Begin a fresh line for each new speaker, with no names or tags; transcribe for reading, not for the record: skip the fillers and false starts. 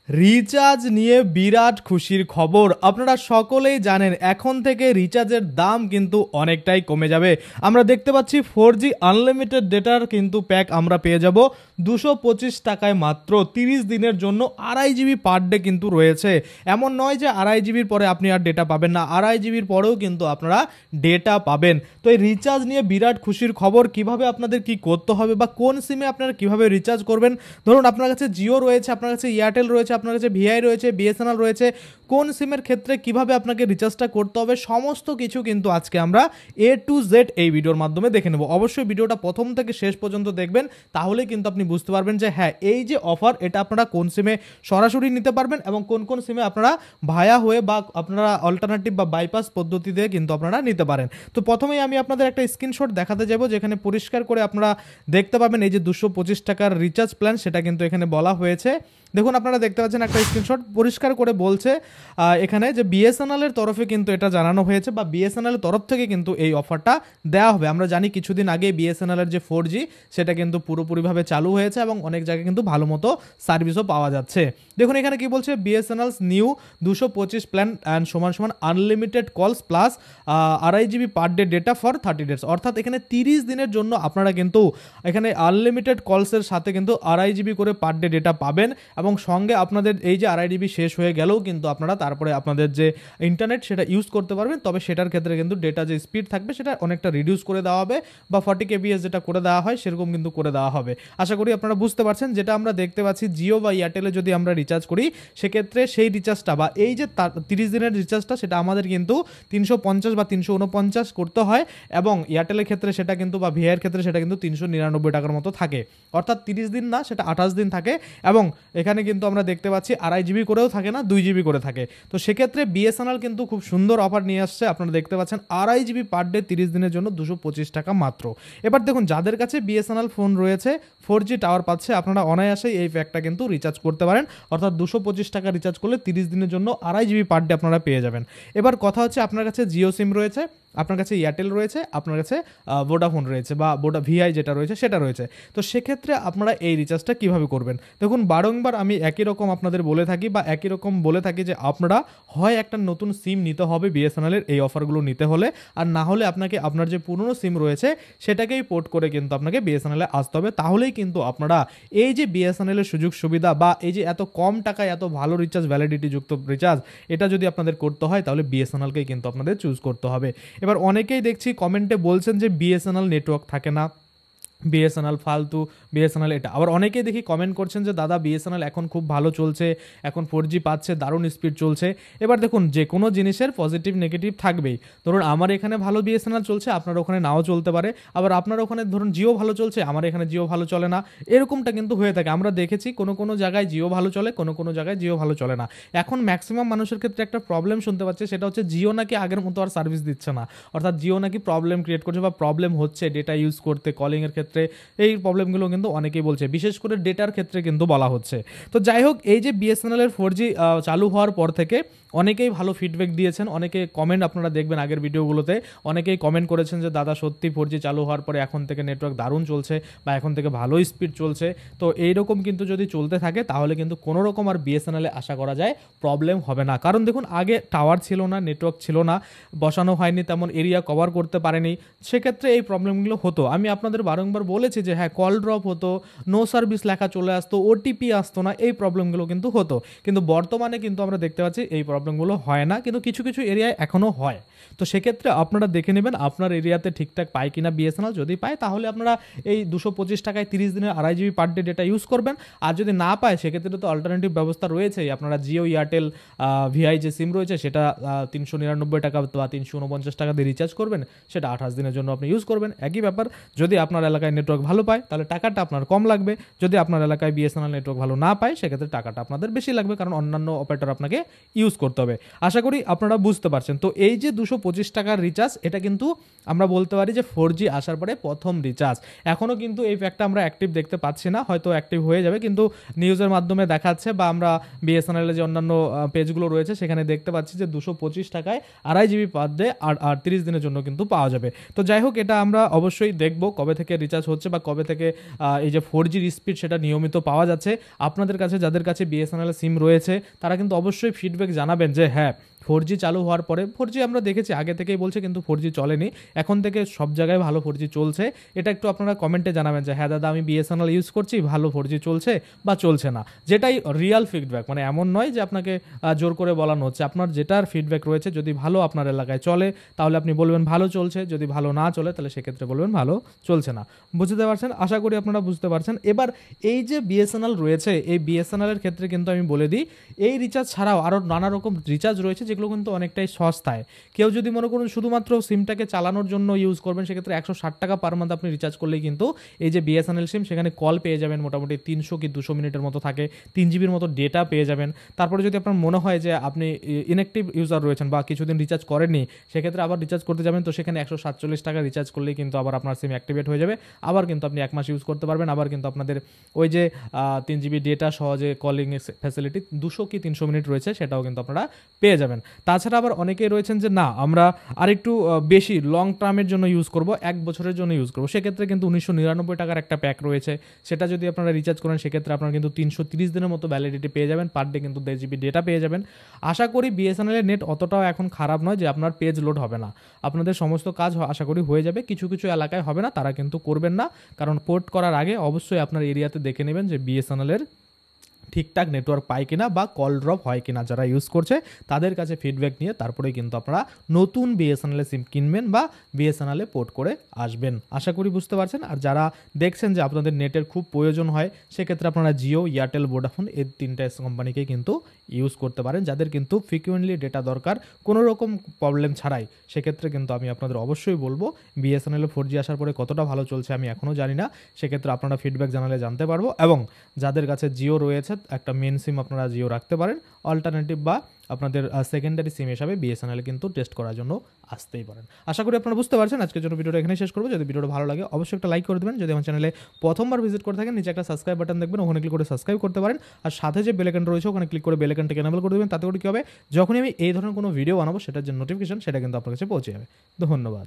Recharge নিয়ে বিরাট খুশির খবর। আপনারা সকলেই জানেন এখন থেকে রিচার্জের দাম কিন্তু অনেকটাই কমে যাবে। আমরা দেখতে পাচ্ছি 4G আনলিমিটেড ডেটার কিন্তু প্যাক আমরা পেয়ে যাব 225 টাকায় মাত্র 30 দিনের জন্য। 2.5 জিবি পার ডে কিন্তু রয়েছে। এমন নয় যে 2.5 জিবির পরে আপনি আর ডেটা পাবেন না, 2.5 জিবির পরেও কিন্তু আপনারা ডেটা পাবেন। তো এই রিচার্জ নিয়ে বিরাট খুশির খবর। কিভাবে আপনাদের কি করতে হবে বা কোন সিমে আপনারা কিভাবে রিচার্জ করবেন, ধরুন আপনার কাছে জিও রয়েছে, আপনার কাছে এয়ারটেল রয়েছে, আপনার কাছে ভিআই রয়েছে, বিএসএনএল রয়েছে, কোন সিমের ক্ষেত্রে কিভাবে আপনাকে রিচার্জটা করতে হবে সমস্ত কিছু কিন্তু আজকে আমরা এ টু জেড এই ভিডিওর মাধ্যমে দেখে নেব। অবশ্যই ভিডিওটা প্রথম থেকে শেষ পর্যন্ত দেখবেন, তাহলে কিন্তু আপনি বুঝতে পারবেন যে হ্যাঁ এই যে অফার এটা আপনারা কোন সিমে সরাসরি নিতে পারবেন এবং কোন কোন সিমে আপনারা ভায়া হয়ে বা আপনারা অল্টারনেটিভ বা বাইপাস পদ্ধতিতে কিন্তু আপনারা নিতে পারেন। তো প্রথমেই আমি আপনাদের একটা স্ক্রিনশট দেখাতে যাব, যেখানে পরিষ্কার করে আপনারা দেখতে পাবেন এই যে 225 টাকার রিচার্জ প্ল্যান সেটা কিন্তু এখানে বলা হয়েছে। দেখুন আপনারা দেখতে পাচ্ছেন একটা স্ক্রিনশট পরিষ্কার করে বলছে এখানে যে বিএসএনএল এর তরফে কিন্তু এটা জানানো হয়েছে বা বিএসএনএল এর তরফ থেকে কিন্তু এই অফারটা দেওয়া হবে। আমরা জানি কিছুদিন আগে বিএসএনএল এর যে 4G সেটা কিন্তু পুরোপুরিভাবে চালু হয়েছে এবং অনেক জায়গায় কিন্তু ভালো মতো সার্ভিসও পাওয়া যাচ্ছে। দেখুন এখানে কি বলছে, বিএসএনএলস নিউ 225 প্ল্যান অ্যান্ড সমান সমান আনলিমিটেড কলস plus 2.5 GB per day data for 30 days. অর্থাৎ এখানে 30 দিনের জন্য আপনারা কিন্তু এখানে আনলিমিটেড কলসের সাথে কিন্তু 2.5 জিবি করে পার ডে ডেটা পাবেন এবং সঙ্গে আপনাদের এই যে 2.5 জিবি শেষ হয়ে গেলেও কিন্তু আপনারা তারপরে আপনাদের যে ইন্টারনেট সেটা ইউজ করতে পারবেন। তবে সেটার ক্ষেত্রে কিন্তু ডেটা যে স্পিড থাকবে সেটা অনেকটা রিডিউস করে দেওয়া হবে বা 40 kbs যেটা করে দেওয়া হয় সেরকম কিন্তু করে দেওয়া হবে। আশা করি আপনারা বুঝতে পারছেন। যেটা আমরা দেখতে পাচ্ছি জিও বা এয়ারটেলে যদি আমরা রিচার্জ করি সেক্ষেত্রে সেই রিচার্জটা বা এই যে 30 দিনের রিচার্জটা সেটা আমাদের কিন্তু 350 বা 349 করতে হয় এবং এয়ারটেলের ক্ষেত্রে সেটা কিন্তু বা ভিআইয়ের ক্ষেত্রে সেটা কিন্তু 399 টাকার মতো থাকে। অর্থাৎ 30 দিন না, সেটা 28 দিন থাকে এবং এখানে কিন্তু আমরা দেখতে পাচ্ছি 2.5 জিবি করেও থাকে না, 2 জিবি করে থাকে। তো সেক্ষেত্রে বিএসএনএল কিন্তু খুব সুন্দর অফার নিয়ে আসছে। আপনারা দেখতে পাচ্ছেন 2.5 জিবি পার ডে 30 দিনের জন্য 225 টাকা মাত্র। এবার দেখুন যাদের কাছে বিএসএনএল ফোন রয়েছে 4G টাওয়ার পাচ্ছে আপনারা অনায়াসেই এই প্যাকটা কিন্তু রিচার্জ করতে পারেন। অর্থাৎ 225 টাকা রিচার্জ করলে 30 দিনের জন্য 2.5 জিবি পার ডে আপনারা পেয়ে যাবেন। এবার কথা হচ্ছে আপনার কাছে জিও সিম রয়েছে, আপনার কাছে এয়ারটেল রয়েছে, আপনার কাছে ভোডাফোন রয়েছে বা ভিআই যেটা রয়েছে সেটা রয়েছে। তো সেক্ষেত্রে আপনারা এই রিচার্জটা কীভাবে করবেন, দেখুন বারংবার আমি একই রকম আপনাদের বলে থাকি বা একই রকম বলে থাকি যে আপনারা হয় একটা নতুন সিম নিতে হবে বিএসএনএলের এই অফারগুলো নিতে হলে, আর না হলে আপনাকে আপনার যে পুরনো সিম রয়েছে সেটাকেই পোর্ট করে কিন্তু আপনাকে বিএসএনএলে আসতে হবে। তাহলেই কিন্তু আপনারা এই যে বিএসএনএলের সুযোগ সুবিধা বা এই যে এত কম টাকায় এত ভালো রিচার্জ ভ্যালিডিটি যুক্ত রিচার্জ এটা যদি আপনাদের করতে হয় তাহলে বিএসএনএলকেই কিন্তু আপনাদের চুজ করতে হবে। এবার অনেকেই দেখছি কমেন্টে বলছেন যে বিএসএনএল নেটওয়ার্ক থাকে না, বিএসএনএল ফালতু, বিএসএনএল এটা। আবার অনেকেই দেখি কমেন্ট করছেন যে দাদা বিএসএনএল এখন খুব ভালো চলছে, এখন 4G পাচ্ছে, দারুণ স্পিড চলছে। এবার দেখুন যে কোনো জিনিসের পজিটিভ নেগেটিভ থাকবেই। ধরুন আমার এখানে ভালো বিএসএনএল চলছে, আপনার ওখানে নাও চলতে পারে। আবার আপনার ওখানে ধরুন জিও ভালো চলছে, আমার এখানে জিও ভালো চলে না, এরকমটা কিন্তু হয়ে থাকে। আমরা দেখেছি কোনো কোনো জায়গায় জিও ভালো চলে, কোনো কোনো জায়গায় জিও ভালো চলে না। এখন ম্যাক্সিমাম মানুষের ক্ষেত্রে একটা প্রবলেম শুনতে পাচ্ছে, সেটা হচ্ছে জিও নাকি আগের মতো আর সার্ভিস দিচ্ছে না। অর্থাৎ জিও নাকি প্রবলেম ক্রিয়েট করছে বা প্রবলেম হচ্ছে ডেটা ইউজ করতে, কলিংয়ের ক্ষেত্রে এই প্রবলেমগুলো কিন্তু অনেকেই বলছে, বিশেষ করে ডেটার ক্ষেত্রে কিন্তু বলা হচ্ছে। তো যাই হোক এই যে বিএসএনএল এর 4G চালু হওয়ার পর থেকে অনেকেই ভালো ফিডব্যাক দিয়েছেন। অনেকে কমেন্ট আপনারা দেখবেন আগের ভিডিওগুলোতে অনেকেই কমেন্ট করেছেন যে দাদা সত্যি 4G চালু হওয়ার পরে এখন থেকে নেটওয়ার্ক দারুণ চলছে বা এখন থেকে ভালো স্পিড চলছে। তো এইরকম কিন্তু যদি চলতে থাকে তাহলে কিন্তু কোনো রকম আর বিএসএনএলে আশা করা যায় প্রবলেম হবে না। কারণ দেখুন আগে টাওয়ার ছিল না, নেটওয়ার্ক ছিল না, বসানো হয়নি, তেমন এরিয়া কভার করতে পারেনি, সেক্ষেত্রে এই প্রবলেমগুলো হতো। আমি আপনাদের বারংবার বলেছি যে হ্যাঁ কল ড্রপ হতো, নো সার্ভিস লেখা চলে আসতো, ওটিপি আসতো না, এই প্রবলেমগুলো কিন্তু হতো। কিন্তু বর্তমানে কিন্তু আমরা দেখতে পাচ্ছি এই প্রবলেমগুলো হয় না, কিন্তু কিছু কিছু এরিয়ায় এখনও হয়। তো সেক্ষেত্রে আপনারা দেখে নেবেন আপনার এরিয়াতে ঠিকঠাক পায় কিনা বিএসএনএল। যদি পায় তাহলে আপনারা এই 225 টাকায় 30 দিনের 2.5 GB per day data use করবেন। আর যদি না পায় সেক্ষেত্রে তো অল্টারনেটিভ ব্যবস্থা রয়েছেই। আপনারা জিও, এয়ারটেল, ভিআই যে সিম রয়েছে সেটা 399 টাকা বা 349 টাকা দিয়ে রিচার্জ করবেন, সেটা 28 দিনের জন্য আপনি ইউজ করবেন। একই ব্যাপার, যদি আপনার এলাকায় নেটওয়ার্ক ভালো পায় তাহলে টাকাটা আপনার কম লাগবে, যদি আপনার এলাকায় বিএসএনএল নেটওয়ার্ক ভালো না পায় সেক্ষেত্রে টাকাটা আপনাদের বেশি লাগবে, কারণ অন্যান্য অপারেটর আপনাকে ইউজ করতে হবে। আশা করি আপনারা বুঝতে পারছেন। তো এই যে 225 টাকার রিচার্জ এটা কিন্তু আমরা বলতে পারি যে 4G আসার পরে প্রথম রিচার্জ। এখনও কিন্তু এই প্যাকটা আমরা অ্যাক্টিভ দেখতে পাচ্ছি না, হয়তো অ্যাক্টিভ হয়ে যাবে, কিন্তু নিউজের মাধ্যমে দেখাচ্ছে বা আমরা বিএসএনএল যে অন্যান্য পেজগুলো রয়েছে সেখানে দেখতে পাচ্ছি যে 225 টাকায় 2.5 জিবি পার ডে আর 30 দিনের জন্য কিন্তু পাওয়া যাবে। তো যাই হোক এটা আমরা অবশ্যই দেখবো কবে থেকে রিচার্জ রিচার্জ হচ্ছে বা কবে থেকে এই যে 4G স্পিড সেটা নিয়মিত পাওয়া যাচ্ছে। আপনাদের কাছে যাদের কাছে বিএসএনএল সিম রয়েছে তারা কিন্তু অবশ্যই ফিডব্যাক জানাবেন যে হ্যাঁ 4G চালু হওয়ার পরে 4G আমরা দেখেছি আগে থেকেই বলছে কিন্তু 4G চলেনি, এখন থেকে সব জায়গায় ভালো 4G চলছে। এটা একটু আপনারা কমেন্টে জানাবেন যে হ্যাঁ দাদা আমি বিএসএনএল ইউজ করছি, ভালো 4G চলছে বা চলছে না, যেটাই রিয়াল ফিডব্যাক, মানে এমন নয় যে আপনাকে জোর করে বলানো হচ্ছে। আপনার যেটার ফিডব্যাক রয়েছে যদি ভালো আপনার এলাকায় চলে তাহলে আপনি বলবেন ভালো চলছে, যদি ভালো না চলে তাহলে সেক্ষেত্রে বলবেন ভালো চলছে না। বুঝতে পারছেন? আশা করি আপনারা বুঝতে পারছেন। এবার এই যে বিএসএনএল রয়েছে এই বিএসএনএল এর ক্ষেত্রে কিন্তু আমি বলে দিই এই রিচার্জ ছাড়াও আরও নানা রকম রিচার্জ রয়েছে যেগুলো কিন্তু অনেকটাই সস্তায়। কেউ যদি মনে করুন শুধুমাত্র সিমটাকে চালানোর জন্য ইউজ করবেন সেক্ষেত্রে 160 টাকা পার মান্থ আপনি রিচার্জ করলেই কিন্তু এই যে বিএসএনএল সিম সেখানে কল পেয়ে যাবেন মোটামুটি 300 কি 200 মিনিটের মতো থাকে, 3 জিবির মতো ডেটা পেয়ে যাবেন। তারপরে যদি আপনার মনে হয় যে আপনি ইনঅ্যাক্টিভ ইউজার রয়েছেন বা কিছুদিন রিচার্জ করেননি সেক্ষেত্রে আবার রিচার্জ করতে যাবেন, তো সেখানে 147 টাকা রিচার্জ করলেই কিন্তু আবার আপনার সিম অ্যাক্টিভেট হয়ে যাবে, আবার কিন্তু আপনি 1 মাস ইউজ করতে পারবেন। আবার কিন্তু আপনাদের ওই যে 3 জিবি ডেটা সহজে কলিং ফ্যাসিলিটি 200 কি 300 মিনিট রয়েছে সেটাও কিন্তু আপনারা পেয়ে যাবেন। তাছাড়া আবার অনেকেই রয়েছেন যে না আমরা আরেকটু বেশি লং টার্মের জন্য ইউজ করব, 1 বছরের জন্য ইউজ করব, সেক্ষেত্রে কিন্তু 1999 টাকার একটা প্যাক রয়েছে, সেটা যদি আপনারা রিচার্জ করেন সেক্ষেত্রে আপনারা কিন্তু 330 দিনের মতো ভ্যালিডিটি পেয়ে যাবেন, পার ডে কিন্তু 1.5 জিবি ডেটা পেয়ে যাবেন। আশা করি বিএসএনএল এর নেট অতটাও এখন খারাপ নয় যে আপনার পেজ লোড হবে না, আপনাদের সমস্ত কাজ আশা করি হয়ে যাবে। কিছু কিছু এলাকায় হবে না, তারা কিন্তু করবেন না, কারণ পোর্ট করার আগে অবশ্যই আপনার এরিয়াতে দেখে নেবেন যে বিএসএনএল এর ঠিকঠাক নেটওয়ার্ক পায় কিনা বা কল ড্রপ হয় কিনা, যারা ইউজ করছে তাদের কাছে ফিডব্যাক নিয়ে তারপরে কিন্তু আপনারা নতুন বিএসএনএল সিম কিনবেন বা বিএসএনএল পোর্ট করে আসবেন। আশা করি বুঝতে পারছেন। আর যারা দেখছেন যে আপনাদের নেটের খুব প্রয়োজন হয় সেক্ষেত্রে আপনারা জিও, এয়ারটেল, ভোডাফোন এই 3টা কোম্পানিকে কিন্তু ইউজ করতে পারেন, যাদের কিন্তু ফ্রিকুয়েন্টলি ডেটা দরকার কোনো রকম প্রবলেম ছাড়াই। সেক্ষেত্রে কিন্তু আমি আপনাদের অবশ্যই বলবো বিএসএনএল 4G আসার পরে কতটা ভালো চলছে আমি এখনও জানি না, সেক্ষেত্রে আপনারা ফিডব্যাক জানালে জানতে পারবো। এবং যাদের কাছে জিও রয়েছে একটা মেন সিম আপনারা জিও রাখতে পারেন, অল্টারনেটিভ বা আপনাদের সেকেন্ডারি সিম হিসাবে বিএসএনএল কিন্তু টেস্ট করার জন্য আসতেই পারেন। আশা করি আপনারা বুঝতে পারছেন। আজকের জন্য ভিডিওটা এখানে শেষ করবো। যদি ভিডিওটা ভালো লাগে অবশ্যই একটা লাইক করে দেবেন। যদি আমার চ্যানেলে প্রথমবার ভিজিট করে থাকেন নিচে একটা সাবস্ক্রাইব বাটন দেখবেন, ওখানে ক্লিক করে সাবস্ক্রাইব করতে পারেন। আর সাথে যে বেল আইকন রয়েছে ওখানে ক্লিক করে বেল আইকনটাকে এনেবল করে দেবেন, তাতে করে কী হবে যখনই আমি এই ধরনের কোনো ভিডিও বানাবো সেটার যে নোটিফিকেশন সেটা কিন্তু আপনার কাছে পৌঁছে যাবে। ধন্যবাদ।